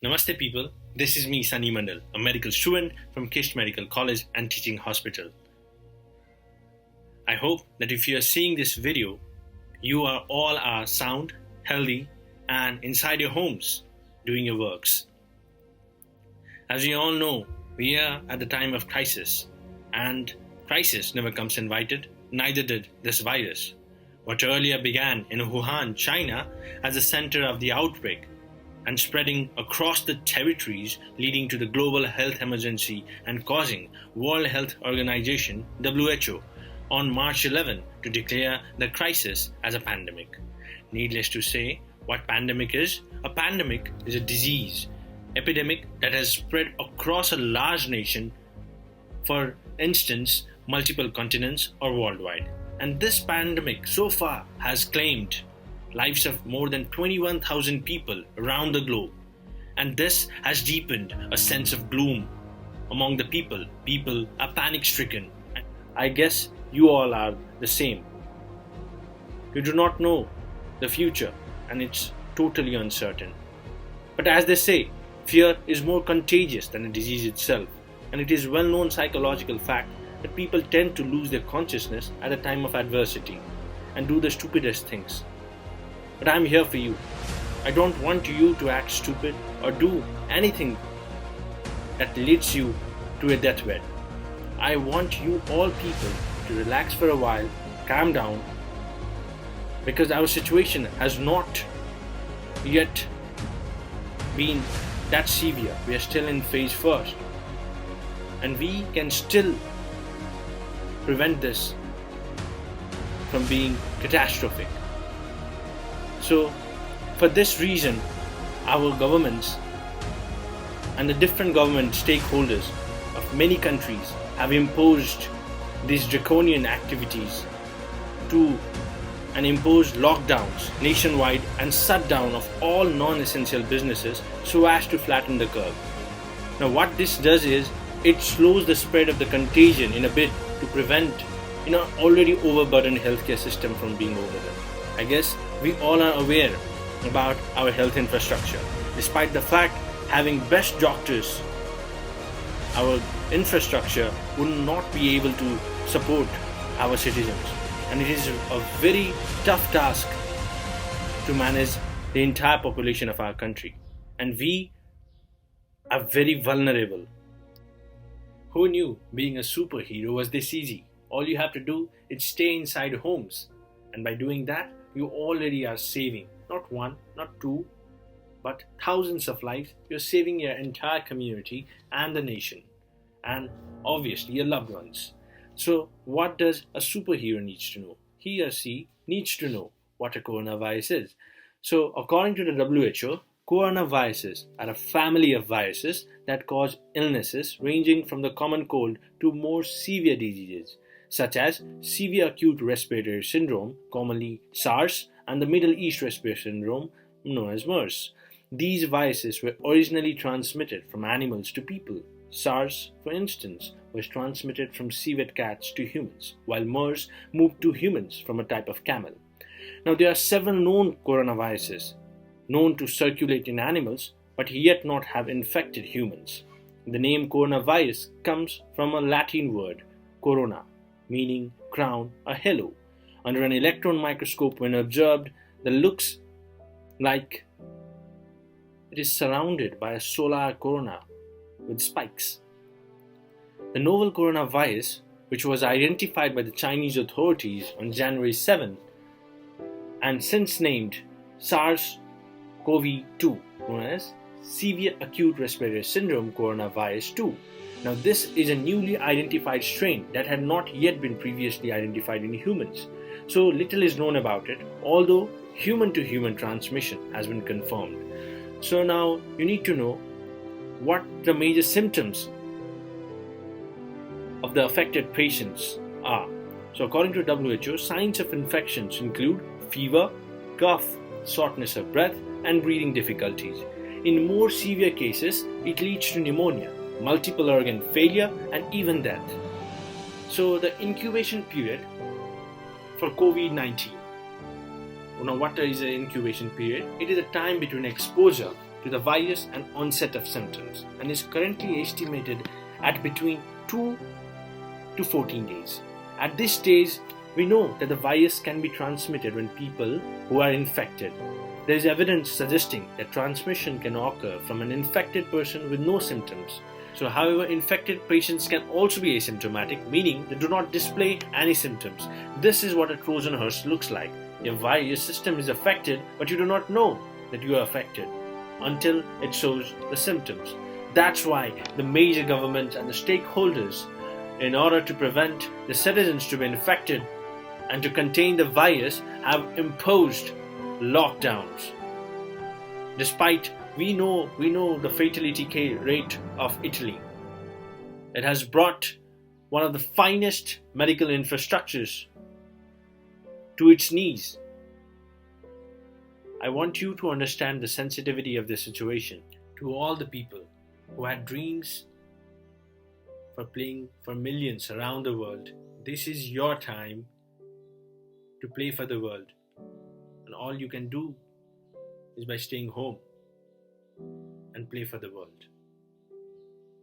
Namaste people, this is me Sunny Mandal, a medical student from Kist Medical College and Teaching Hospital. I hope that if you are seeing this video, you are all sound, healthy and inside your homes doing your works. As you all know, we are at the time of crisis and crisis never comes invited, neither did this virus. What earlier began in Wuhan, China as the center of the outbreak and spreading across the territories leading to the global health emergency and causing World Health Organization (WHO) on March 11 to declare the crisis as a pandemic. Needless to say, what pandemic is? A pandemic is a disease, epidemic that has spread across a large nation, for instance, multiple continents or worldwide. And this pandemic so far has claimed lives of more than 21,000 people around the globe. And this has deepened a sense of gloom among the people. People are panic-stricken. I guess you all are the same. You do not know the future and it's totally uncertain. But as they say, fear is more contagious than the disease itself. And it is well-known psychological fact that people tend to lose their consciousness at a time of adversity and do the stupidest things. But I'm here for you. I don't want you to act stupid or do anything that leads you to a deathbed. I want you all people to relax for a while, calm down, because our situation has not yet been that severe. We are still in phase first. And we can still prevent this from being catastrophic. So, for this reason, our governments and the different government stakeholders of many countries have imposed these draconian activities and imposed lockdowns nationwide and shutdown of all non-essential businesses so as to flatten the curve. Now, what this does is it slows the spread of the contagion in a bit to prevent already overburdened healthcare system from being overrun. I guess we all are aware about our health infrastructure. Despite the fact having best doctors, our infrastructure would not be able to support our citizens. And it is a very tough task to manage the entire population of our country. And we are very vulnerable. Who knew being a superhero was this easy? All you have to do is stay inside homes. And by doing that, you already are saving not one, not two, but thousands of lives. You're saving your entire community and the nation. And obviously your loved ones. So what does a superhero needs to know? He or she needs to know what a coronavirus is. So according to the WHO, coronaviruses are a family of viruses that cause illnesses ranging from the common cold to more severe diseases, such as severe acute respiratory syndrome, commonly SARS, and the Middle East respiratory syndrome, known as MERS. These viruses were originally transmitted from animals to people. SARS, for instance, was transmitted from civet cats to humans, while MERS moved to humans from a type of camel. Now, there are several known coronaviruses known to circulate in animals, but yet not have infected humans. The name coronavirus comes from a Latin word, corona, meaning crown or halo. Under an electron microscope, when observed, the looks like it is surrounded by a solar corona with spikes. The novel coronavirus, which was identified by the Chinese authorities on January 7th and since named SARS-CoV-2, known as Severe Acute Respiratory Syndrome Coronavirus 2. Now, this is a newly identified strain that had not yet been previously identified in humans. So little is known about it, although human-to-human transmission has been confirmed. So now you need to know what the major symptoms of the affected patients are. So according to WHO, signs of infections include fever, cough, shortness of breath, and breathing difficulties. In more severe cases, it leads to pneumonia, multiple organ failure, and even death. So the incubation period for COVID-19. Now, what is the incubation period? It is a time between exposure to the virus and onset of symptoms, and is currently estimated at between 2 to 14 days. At this stage, we know that the virus can be transmitted when people who are infected. There is evidence suggesting that transmission can occur from an infected person with no symptoms. So, however, infected patients can also be asymptomatic, meaning they do not display any symptoms. This is what a Trojan horse looks like. Your system is affected, but you do not know that you are affected until it shows the symptoms. That's why the major governments and the stakeholders, in order to prevent the citizens to be infected and to contain the virus, have imposed lockdowns. Despite we know the fatality rate of Italy, it has brought one of the finest medical infrastructures to its knees. I want you to understand the sensitivity of this situation. To all the people who had dreams for playing for millions around the world, this is your time to play for the world. And all you can do is by staying home and play for the world.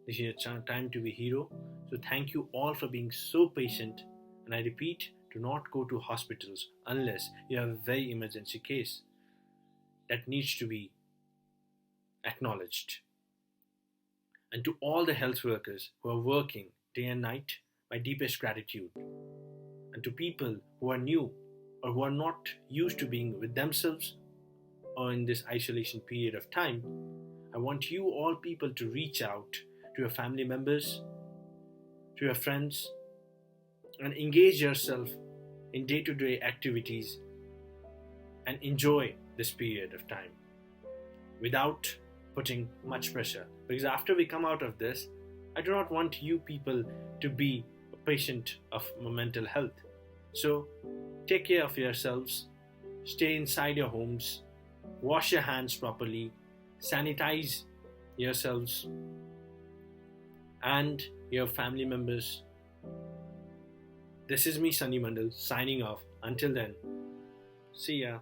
This is your time to be a hero. So thank you all for being so patient. And I repeat, do not go to hospitals unless you have a very emergency case that needs to be acknowledged. And to all the health workers who are working day and night, my deepest gratitude. And to people who are new or who are not used to being with themselves or in this isolation period of time, I want you all people to reach out to your family members, to your friends, and engage yourself in day-to-day activities and enjoy this period of time without putting much pressure. Because after we come out of this, I do not want you people to be a patient of mental health. So take care of yourselves, stay inside your homes, wash your hands properly, sanitize yourselves and your family members. This is me, Sunny Mandal, signing off. Until then, see ya.